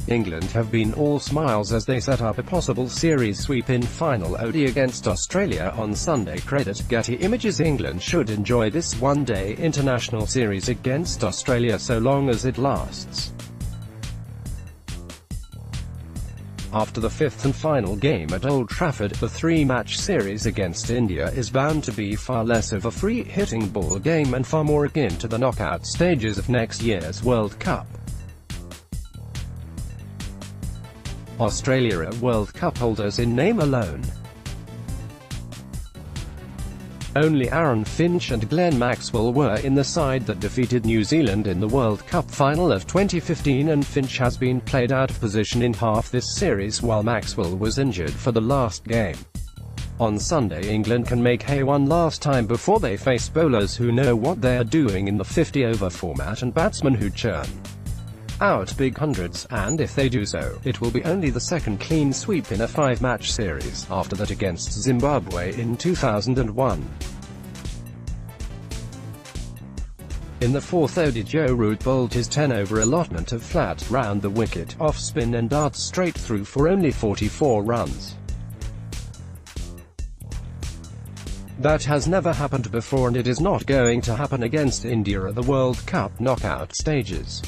England have been all smiles as they set up a possible series sweep in final ODI against Australia on Sunday. Credit Getty Images. England should enjoy this one-day international series against Australia so long as it lasts. After the fifth and final game at Old Trafford, the three-match series against India is bound to be far less of a free-hitting ball game and far more akin to the knockout stages of next year's World Cup. Australia are World Cup holders in name alone. Only Aaron Finch and Glenn Maxwell were in the side that defeated New Zealand in the World Cup final of 2015, and Finch has been played out of position in half this series while Maxwell was injured for the last game. On Sunday, England can make hay one last time before they face bowlers who know what they are doing in the 50-over format and batsmen who churn out big hundreds, and if they do so, it will be only the second clean sweep in a five-match series, after that against Zimbabwe in 2001. In the fourth ODI, Joe Root bowled his 10-over allotment of flat, round the wicket, off-spin and darts straight through for only 44 runs. That has never happened before, and it is not going to happen against India at the World Cup knockout stages.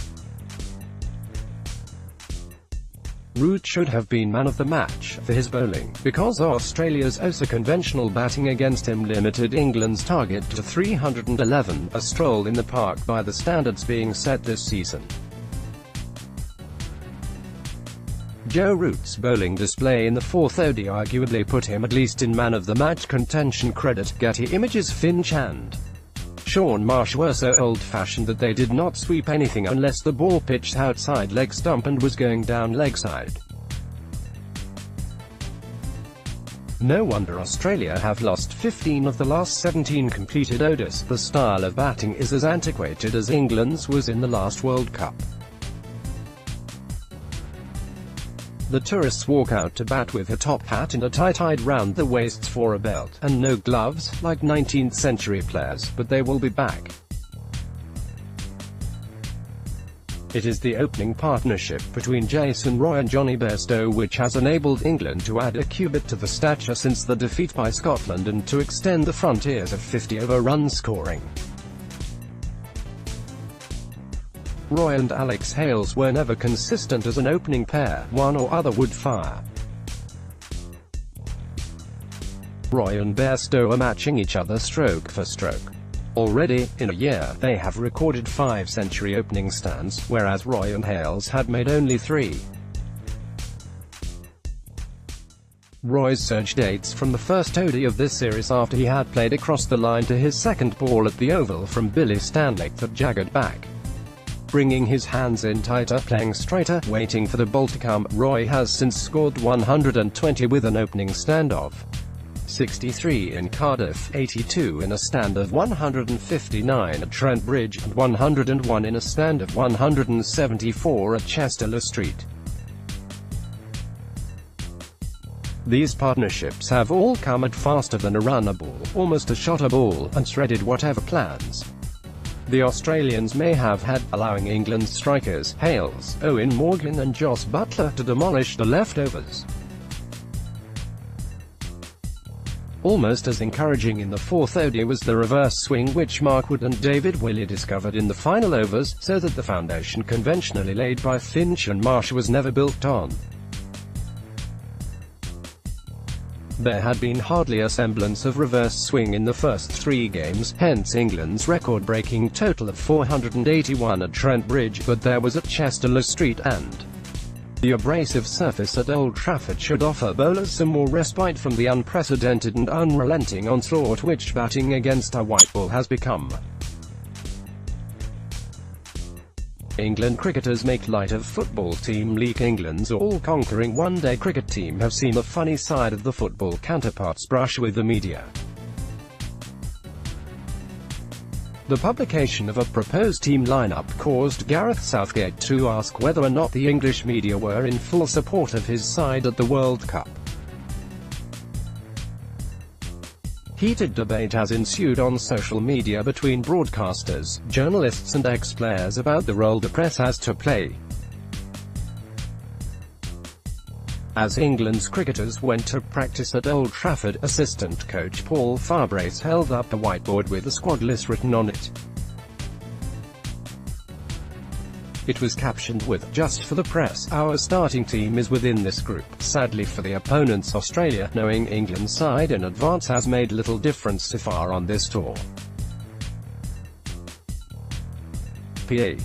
Root should have been man of the match for his bowling, because Australia's conventional batting against him limited England's target to 311, a stroll in the park by the standards being set this season. Joe Root's bowling display in the fourth ODI arguably put him at least in man of the match contention. Credit Getty Images. Finch and Shaun Marsh were so old-fashioned that they did not sweep anything unless the ball pitched outside leg stump and was going down leg side. No wonder Australia have lost 15 of the last 17 completed ODIs. The style of batting is as antiquated as England's was in the last World Cup. The tourists walk out to bat with a top hat and a tie tied round the waists for a belt, and no gloves, like 19th century players, but they will be back. It is the opening partnership between Jason Roy and Jonny Bairstow which has enabled England to add a cubit to the stature since the defeat by Scotland and to extend the frontiers of 50-over run scoring. Roy and Alex Hales were never consistent as an opening pair, one or other would fire. Roy and Bairstow are matching each other stroke for stroke. Already, in a year, they have recorded 5 century opening stands, whereas Roy and Hales had made only 3. Roy's surge dates from the first ODI of this series after he had played across the line to his second ball at the Oval from Billy Stanley, that jagged back. Bringing his hands in tighter, playing straighter, waiting for the ball to come, Roy has since scored 120 with an opening stand of 63 in Cardiff, 82 in a stand of 159 at Trent Bridge, and 101 in a stand of 174 at Chester Street. These partnerships have all come at faster than a runner ball, almost a shotter ball, and shredded whatever plans the Australians may have had, allowing England's strikers, Hales, Owen Morgan and Jos Buttler, to demolish the leftovers. Almost as encouraging in the fourth ODI was the reverse swing which Mark Wood and David Willey discovered in the final overs, so that the foundation conventionally laid by Finch and Marsh was never built on. There had been hardly a semblance of reverse swing in the first 3 games, hence England's record-breaking total of 481 at Trent Bridge, but there was at Chester Street, and the abrasive surface at Old Trafford should offer bowlers some more respite from the unprecedented and unrelenting onslaught which batting against a white ball has become. England cricketers make light of football team leak. England's all-conquering one-day cricket team have seen the funny side of the football counterparts brush with the media. The publication of a proposed team lineup caused Gareth Southgate to ask whether or not the English media were in full support of his side at the World Cup. Heated debate has ensued on social media between broadcasters, journalists and ex-players about the role the press has to play. As England's cricketers went to practice at Old Trafford, assistant coach Paul Farbrace held up a whiteboard with the squad list written on it. It was captioned with, "Just for the press, our starting team is within this group." Sadly for the opponents Australia, knowing England's side in advance has made little difference so far on this tour. PE